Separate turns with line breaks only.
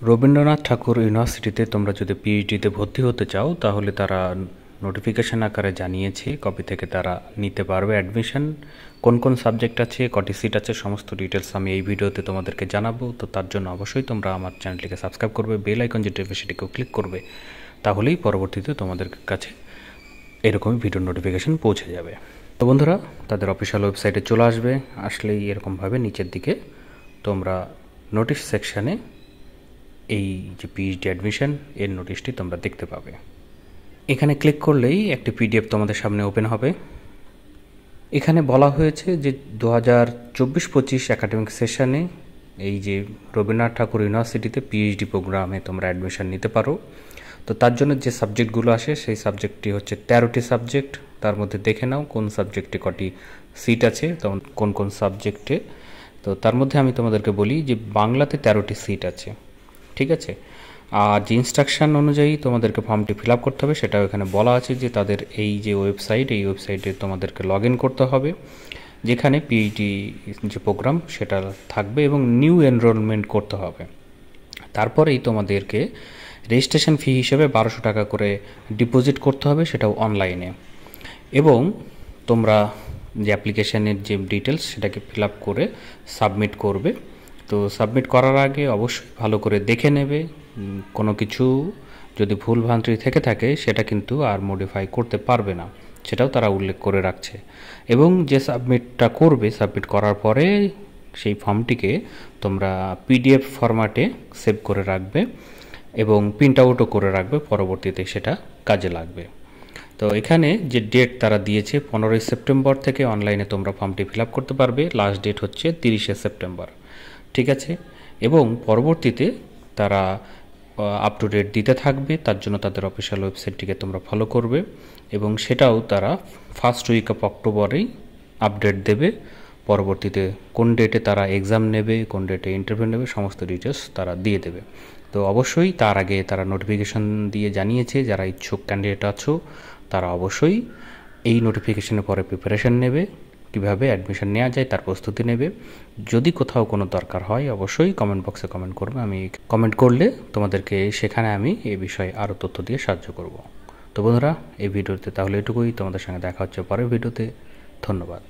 রবীন্দ্রনাথ ঠাকুর ইউনিভার্সিটিতে তোমরা যদি পিএইচডিতে ভর্তি হতে চাও তাহলে তারা নোটিফিকেশন আকারে জানিয়েছে কবে থেকে তারা নিতে পারবে অ্যাডমিশন, কোন কোন সাবজেক্ট আছে, কটি সিট আছে, সমস্ত ডিটেলস আমি এই ভিডিওতে তোমাদেরকে জানাবো। তো তার জন্য অবশ্যই তোমরা আমার চ্যানেলটিকে সাবস্ক্রাইব করবে, বেল আইকন যেটা সেটিকেও ক্লিক করবে, তাহলেই পরবর্তীতে তোমাদের কাছে এরকমই ভিডিও নোটিফিকেশন পৌঁছে যাবে। তো বন্ধুরা, তাদের অফিসিয়াল ওয়েবসাইটে চলে আসলেই এরকমভাবে নিচের দিকে তোমরা নোটিশ সেকশানে এই যে পিএইচডি অ্যাডমিশন এর নোটিশটি তোমরা দেখতে পাবে। এখানে ক্লিক করলেই একটি পিডিএফ তোমাদের সামনে ওপেন হবে। এখানে বলা হয়েছে যে 2024-25 একাডেমিক সেশনে এই যে রবীন্দ্রনাথ ঠাকুর ইউনিভার্সিটিতে পিএইচডি প্রোগ্রামে তোমরা অ্যাডমিশন নিতে পারো। তো তার জন্য যে সাবজেক্টগুলো আসে সেই সাবজেক্টটি হচ্ছে 13টি সাবজেক্ট। তার মধ্যে দেখে নাও কোন সাবজেক্টে কটি সিট আছে, কোন কোন সাবজেক্টে। তো তার মধ্যে আমি তোমাদেরকে বলি যে বাংলাতে 13টি সিট আছে, ঠিক আছে। আর যে ইনস্ট্রাকশান অনুযায়ী তোমাদেরকে ফর্মটি ফিল আপ করতে হবে সেটাও এখানে বলা আছে যে তাদের এই যে ওয়েবসাইট, এই ওয়েবসাইটে তোমাদেরকে লগ ইন করতে হবে, যেখানে পিএইচডি যে প্রোগ্রাম সেটা থাকবে এবং নিউ এনরোলমেন্ট করতে হবে। তারপরেই তোমাদেরকে রেজিস্ট্রেশন ফি হিসেবে 1200 টাকা করে ডিপোজিট করতে হবে, সেটাও অনলাইনে। এবং তোমরা যে অ্যাপ্লিকেশানের যে ডিটেলস সেটাকে ফিল আপ করে সাবমিট করবে। তো সাবমিট করার আগে অবশ্যই ভালো করে দেখে নেবে, কোনো কিছু যদি ভুল ভ্রান্তি থেকে থাকে সেটা কিন্তু আর মডিফাই করতে পারবে না, সেটাও তারা উল্লেখ করে রাখছে। এবং যে সাবমিটটা করবে, সাবমিট করার পরে সেই ফর্মটিকে তোমরা পিডিএফ ফরম্যাটে সেভ করে রাখবে এবং প্রিন্ট আউটও করে রাখবে, পরবর্তীতে সেটা কাজে লাগবে। তো এখানে যে ডেট তারা দিয়েছে 15ই সেপ্টেম্বর থেকে অনলাইনে তোমরা ফর্মটি ফিল আপ করতে পারবে, লাস্ট ডেট হচ্ছে 30শে সেপ্টেম্বর, ঠিক আছে। এবং পরবর্তীতে তারা আপ টু ডেট দিতে থাকবে, তার জন্য তাদের অফিসিয়াল ওয়েবসাইটটিকে তোমরা ফলো করবে এবং সেটাও তারা ফার্স্ট উইক অফ অক্টোবরেই আপডেট দেবে। পরবর্তীতে কোন ডেটে তারা এক্সাম নেবে, কোন ডেটে ইন্টারভিউ নেবে, সমস্ত ডিটেলস তারা দিয়ে দেবে। তো অবশ্যই তার আগে তারা নোটিফিকেশন দিয়ে জানিয়েছে যারা ইচ্ছুক ক্যান্ডিডেট আছো তারা অবশ্যই এই নোটিফিকেশনের পরে প্রিপারেশন নেবে, কীভাবে অ্যাডমিশন নেওয়া যায় তার প্রস্তুতি নেবে। যদি কোথাও কোনো দরকার হয় অবশ্যই কমেন্ট বক্সে কমেন্ট করবে, আমি কমেন্ট করলে তোমাদেরকে সেখানে আমি এই বিষয়ে আরও তথ্য দিয়ে সাহায্য করব। তো বন্ধুরা, এই ভিডিওতে তাহলে এটুকুই, তোমাদের সঙ্গে দেখা হচ্ছে পরের ভিডিওতে। ধন্যবাদ।